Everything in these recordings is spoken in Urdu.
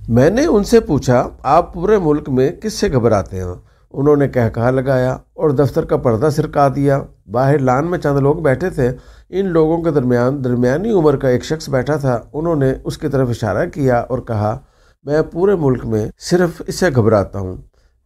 میں نے ان سے پوچھا آپ پورے ملک میں کس سے گھبراتے ہیں؟ انہوں نے کہا لگایا اور دفتر کا پردہ سرکا دیا۔ باہر لان میں چند لوگ بیٹھے تھے۔ ان لوگوں کے درمیان درمیانی عمر کا ایک شخص بیٹھا تھا۔ انہوں نے اس کی طرف اشارہ کیا اور کہا میں پورے ملک میں صرف اس سے گھبراتا ہوں۔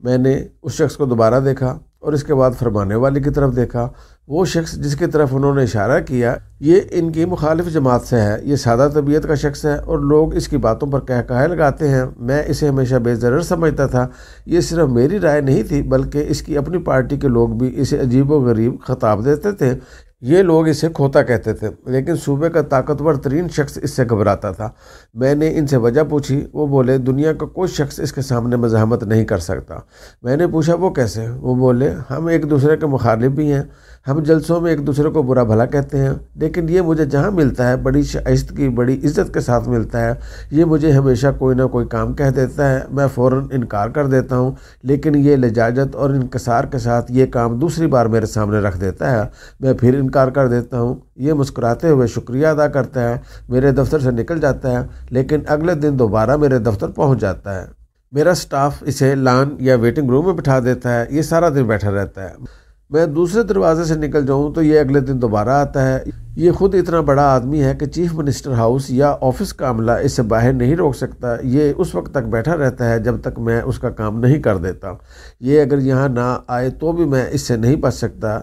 میں نے اس شخص کو دوبارہ دیکھا اور اس کے بعد فرمانے والے کی طرف دیکھا۔ وہ شخص جس کی طرف انہوں نے اشارہ کیا یہ ان کی مخالف جماعت سے ہے۔ یہ سادہ طبیعت کا شخص ہے اور لوگ اس کی باتوں پر کہہ لگاتے ہیں۔ میں اسے ہمیشہ بے ضرر سمجھتا تھا۔ یہ صرف میری رائے نہیں تھی بلکہ اس کی اپنی پارٹی کے لوگ بھی اسے عجیب و غریب خطاب دیتے تھے۔ یہ لوگ اسے کھوتا کہتے تھے، لیکن صوبے کا طاقتور ترین شخص اس سے گھبراتا تھا۔ میں نے ان سے وجہ پوچھی۔ وہ بولے دنیا کا کوئی شخص اس کے سامنے مزاحمت نہیں کر سکتا۔ میں نے پوچھا وہ کیسے؟ وہ بولے ہم ایک دوسرے کے مخالف بھی ہیں، ہم جلسوں میں ایک دوسرے کو برا بھلا کہتے ہیں، لیکن یہ مجھے جہاں ملتا ہے بڑی شائستگی بڑی عزت کے ساتھ ملتا ہے۔ یہ مجھے ہمیشہ کوئی نہ کوئی کام کہہ دیتا ہے، میں فوراً انکار کر دیتا ہوں، لیکن یہ لجاجت اور انکسار کے ساتھ یہ کام دوسری بار میرے سامنے رکھ دیتا ہے، میں پھر انکار کر دیتا ہوں۔ یہ مسکراتے ہوئے شکریہ ادا کرتا ہے، میرے دفتر سے نکل جاتا ہے، لیکن اگلے دن دوبارہ میرے دفتر پہنچ جاتا ہے۔ میرا سٹاف اسے لان یا ویٹنگ روم میں بٹھا دیتا ہے، یہ سارا دن بیٹھا رہتا ہے۔ میں دوسرے دروازے سے نکل جاؤں تو یہ اگلے دن دوبارہ آتا ہے۔ یہ خود اتنا بڑا آدمی ہے کہ چیف منسٹر ہاؤس یا آفس کا عملہ اس سے باہر نہیں روک سکتا۔ یہ اس وقت تک بیٹھا رہتا ہے جب تک میں اس کا کام نہیں کر دیتا۔ یہ اگر یہاں نہ آئے تو بھی میں اس سے نہیں بچ سکتا۔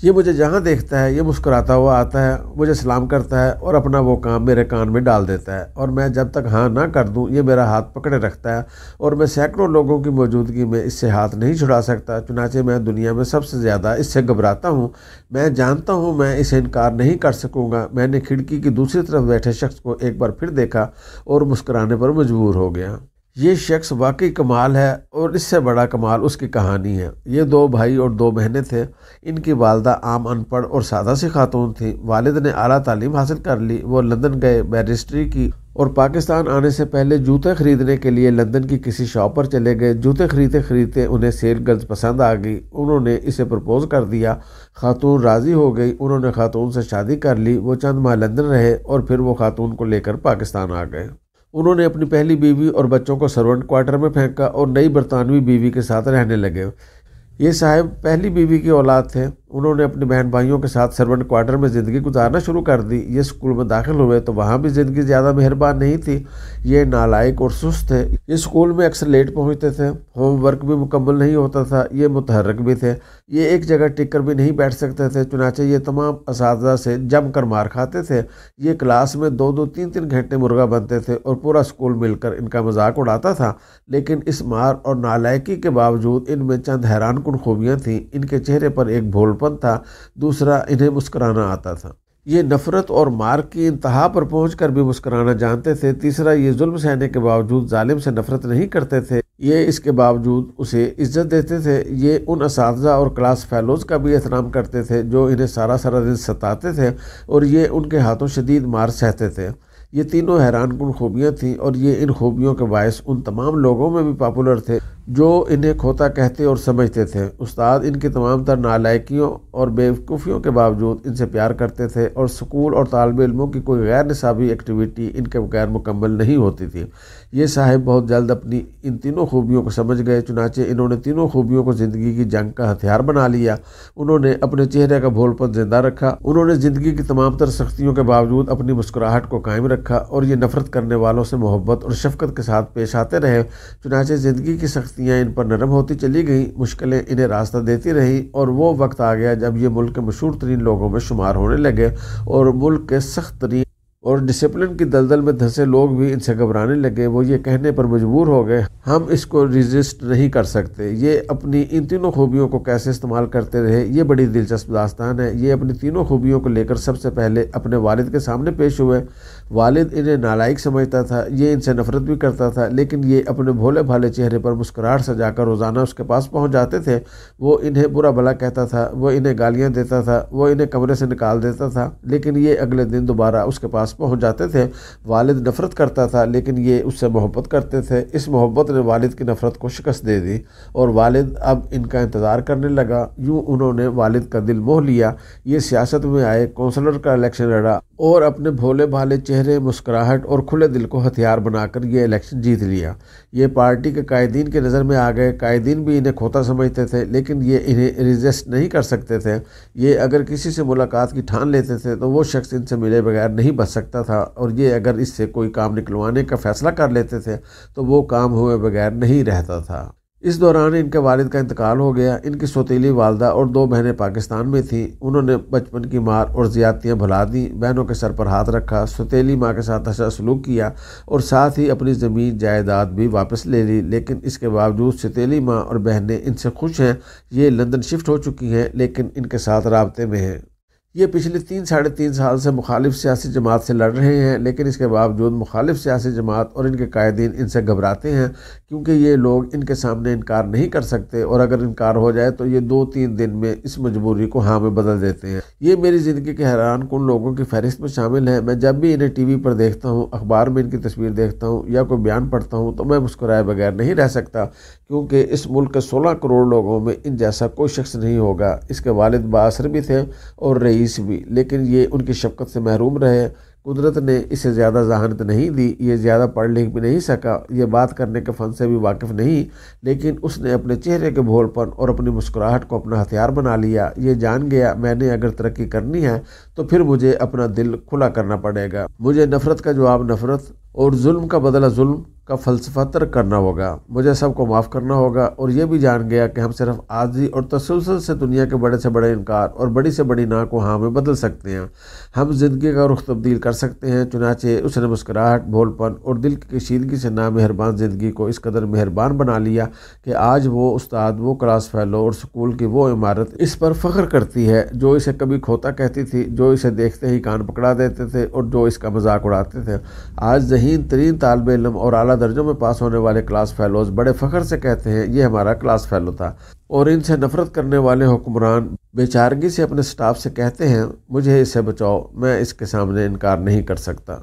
یہ مجھے جہاں دیکھتا ہے یہ مسکراتا ہوا آتا ہے، مجھے سلام کرتا ہے اور اپنا وہ کام میرے کان میں ڈال دیتا ہے، اور میں جب تک ہاں نہ کر دوں یہ میرا ہاتھ پکڑے رکھتا ہے، اور میں سینکڑوں لوگوں کی موجودگی میں اس سے ہاتھ نہیں چھڑا سکتا۔ چنانچہ میں دنیا میں سب سے زیادہ اس سے گھبراتا ہوں۔ میں جانتا ہوں میں اسے انکار نہیں کر سکوں گا۔ میں نے کھڑکی کی دوسری طرف بیٹھے شخص کو ایک بار پھر دیکھا اور مسکرانے پر مجبور ہو گیا۔ یہ شخص واقعی کمال ہے، اور اس سے بڑا کمال اس کی کہانی ہے۔ یہ 2 بھائی اور 2 بہنیں تھے۔ ان کی والدہ عام ان پڑھ اور سادہ سی خاتون تھیں۔ والد نے اعلیٰ تعلیم حاصل کر لی۔ وہ لندن گئے، بیرسٹری کی، اور پاکستان آنے سے پہلے جوتے خریدنے کے لیے لندن کی کسی شاپ پر چلے گئے۔ جوتے خریدتے خریدتے انہیں سیل گرلز پسند آ گئی۔ انہوں نے اسے پرپوز کر دیا۔ خاتون راضی ہو گئی۔ انہوں نے خاتون سے شادی کر لی۔ وہ چند ماہ لندن رہے اور پھر وہ خاتون کو لے کر پاکستان آ گئے۔ انہوں نے اپنی پہلی بیوی اور بچوں کو سرونٹ کوارٹر میں پھینکا اور نئی برطانوی بیوی کے ساتھ رہنے لگے۔ یہ صاحب پہلی بیوی کی اولاد تھے۔ انہوں نے اپنے بہن بھائیوں کے ساتھ سرونٹ کوارٹر میں زندگی گزارنا شروع کر دی۔ یہ اسکول میں داخل ہوئے تو وہاں بھی زندگی زیادہ مہربان نہیں تھی۔ یہ نالائق اور سست تھے۔ یہ اسکول میں اکثر لیٹ پہنچتے تھے۔ ہوم ورک بھی مکمل نہیں ہوتا تھا۔ یہ متحرک بھی تھے۔ یہ ایک جگہ ٹک کر بھی نہیں بیٹھ سکتے تھے، چنانچہ یہ تمام اساتذہ سے جم کر مار کھاتے تھے۔ یہ کلاس میں 2-2 3-3 گھنٹے مرغا بنتے تھے اور پورا اسکول مل کر ان کا مذاق اڑاتا تھا، لیکن اس مار اور نالائکی کے باوجود ان میں چند حیران کن خوبیاں تھیں۔ ان کے چہرے پر ایک بھولپن تھا، دوسرا انہیں مسکرانا آتا تھا۔ یہ نفرت اور مار کی انتہا پر پہنچ کر بھی مسکرانا جانتے تھے۔ تیسرا، یہ ظلم سہنے کے باوجود ظالم سے نفرت نہیں کرتے تھے۔ یہ اس کے باوجود اسے عزت دیتے تھے۔ یہ ان اساتذہ اور کلاس فیلوز کا بھی احترام کرتے تھے جو انہیں سارا دن ستاتے تھے، اور یہ ان کے ہاتھوں شدید مار سہتے تھے۔ یہ تینوں حیران کن خوبیاں تھیں، اور یہ ان خوبیوں کے باعث ان تمام لوگوں میں بھی پاپولر تھے جو انہیں کھوتا کہتے اور سمجھتے تھے۔ استاد ان کی تمام تر نالائکیوں اور بیوقوفیوں کے باوجود ان سے پیار کرتے تھے، اور سکول اور طالب علموں کی کوئی غیر نصابی ایکٹیویٹی ان کے بغیر مکمل نہیں ہوتی تھی۔ یہ صاحب بہت جلد اپنی ان تینوں خوبیوں کو سمجھ گئے، چنانچہ انہوں نے تینوں خوبیوں کو زندگی کی جنگ کا ہتھیار بنا لیا۔ انہوں نے اپنے چہرے کا بھولپن زندہ رکھا۔ انہوں نے زندگی کی تمام تر سختیوں کے باوجود اپنی مسکراہٹ کو قائم رکھا، اور یہ نفرت کرنے والوں سے محبت اور شفقت کے ساتھ پیش آتے رہے۔ چنانچہ زندگی کی سختیاں ان پر نرم ہوتی چلی گئیں، مشکلیں انہیں راستہ دیتی رہیں، اور وہ وقت آ گیا جب یہ ملک کے مشہور ترین لوگوں میں شمار ہونے لگے، اور ملک کے سخت ترین اور ڈسپلن کی دلدل میں دھنسے لوگ بھی ان سے گھبرانے لگے۔ وہ یہ کہنے پر مجبور ہو گئے ہم اس کو ریزسٹ نہیں کر سکتے۔ یہ اپنی ان تینوں خوبیوں کو کیسے استعمال کرتے رہے، یہ بڑی دلچسپ داستان ہے۔ یہ اپنی تینوں خوبیوں کو لے کر سب سے پہلے اپنے والد کے سامنے پیش ہوئے۔ والد انہیں نالائق سمجھتا تھا، یہ ان سے نفرت بھی کرتا تھا، لیکن یہ اپنے بھولے بھالے چہرے پر مسکراہٹ سجا کر روزانہ اس کے پاس پہنچ جاتے تھے۔ وہ انہیں برا بھلا کہتا تھا، وہ انہیں گالیاں دیتا تھا، وہ انہیں کمرے سے نکال دیتا تھا، لیکن یہ اگلے دن دوبارہ اس کے پاس پہنچ جاتے تھے۔ والد نفرت کرتا تھا، لیکن یہ اس سے محبت کرتے تھے۔ اس محبت نے والد کی نفرت کو شکست دے دی، اور والد اب ان کا انتظار کرنے لگا۔ یوں انہوں نے والد کا دل موہ لیا۔ یہ سیاست میں آئے، کونسلر کا الیکشن لڑا، اور اپنے بھولے بھالے چہرے، مسکراہٹ اور کھلے دل کو ہتھیار بنا کر یہ الیکشن جیت لیا۔ یہ پارٹی کے قائدین کی نظر میں آ گئے۔ قائدین بھی انہیں کھوتا سمجھتے تھے، لیکن یہ انہیں ریزسٹ نہیں کر سکتے تھے۔ یہ اگر کسی سے ملاقات کی ٹھان لیتے تھے تو وہ شخص ان سے ملے بغیر نہیں بچ سکتا تھا، اور یہ اگر اس سے کوئی کام نکلوانے کا فیصلہ کر لیتے تھے تو وہ کام ہوئے بغیر نہیں رہتا تھا۔ اس دوران ان کے والد کا انتقال ہو گیا۔ ان کی سوتیلی والدہ اور 2 بہنیں پاکستان میں تھیں۔ انہوں نے بچپن کی مار اور زیادتیاں بھلا دیں، بہنوں کے سر پر ہاتھ رکھا، سوتیلی ماں کے ساتھ اچھا سلوک کیا اور ساتھ ہی اپنی زمین جائیداد بھی واپس لے لی۔ لیکن اس کے باوجود سوتیلی ماں اور بہنیں ان سے خوش ہیں۔ یہ لندن شفٹ ہو چکی ہیں لیکن ان کے ساتھ رابطے میں ہیں۔ یہ پچھلے 3-3.5 سال سے مخالف سیاسی جماعت سے لڑ رہے ہیں، لیکن اس کے باوجود مخالف سیاسی جماعت اور ان کے قائدین ان سے گھبراتے ہیں، کیونکہ یہ لوگ ان کے سامنے انکار نہیں کر سکتے، اور اگر انکار ہو جائے تو یہ 2-3 دن میں اس مجبوری کو ہاں میں بدل دیتے ہیں۔ یہ میری زندگی کے حیران کن لوگوں کی فہرست میں شامل ہیں۔ میں جب بھی انہیں ٹی وی پر دیکھتا ہوں، اخبار میں ان کی تصویر دیکھتا ہوں یا کوئی بیان پڑھتا ہوں تو میں مسکرائے بغیر نہیں رہ سکتا، کیونکہ اس ملک کے 16 کروڑ لوگوں میں ان جیسا کوئی شخص نہیں ہوگا۔ اس کے والد بااثر بھی تھے اور رئیس بھی، لیکن یہ ان کی شفقت سے محروم رہے۔ قدرت نے اسے زیادہ ذہانت نہیں دی، یہ زیادہ پڑھ لکھ بھی نہیں سکا، یہ بات کرنے کے فن سے بھی واقف نہیں، لیکن اس نے اپنے چہرے کے بھول پن اور اپنی مسکراہٹ کو اپنا ہتھیار بنا لیا۔ یہ جان گیا میں نے اگر ترقی کرنی ہے تو پھر مجھے اپنا دل کھلا کرنا پڑے گا، مجھے نفرت کا جواب نفرت اور ظلم کا بدلہ ظلم کا فلسفہ ترک کرنا ہوگا، مجھے سب کو معاف کرنا ہوگا۔ اور یہ بھی جان گیا کہ ہم صرف عاجزی اور تسلسل سے دنیا کے بڑے سے بڑے انکار اور بڑی سے بڑی نا کو ہاں میں بدل سکتے ہیں، ہم زندگی کا رخ تبدیل کر سکتے ہیں۔ چنانچہ اس نے مسکراہٹ، بھول پن اور دل کی کشیدگی سے نامہربان زندگی کو اس قدر مہربان بنا لیا کہ آج وہ استاد، وہ کلاس فیلو اور سکول کی وہ عمارت اس پر فخر کرتی ہے جو اسے کبھی کھوتا کہتی تھی، جو اسے دیکھتے ہی کان پکڑا دیتے تھے اور جو اس کا مذاق اڑاتے تھے۔ آج ذہین ترین طالب علم اور اعلیٰ درجوں میں پاس ہونے والے کلاس فیلوز بڑے فخر سے کہتے ہیں یہ ہمارا کلاس فیلو تھا، اور ان سے نفرت کرنے والے حکمران بے چارگی سے اپنے سٹاف سے کہتے ہیں مجھے اس سے بچاؤ، میں اس کے سامنے انکار نہیں کر سکتا۔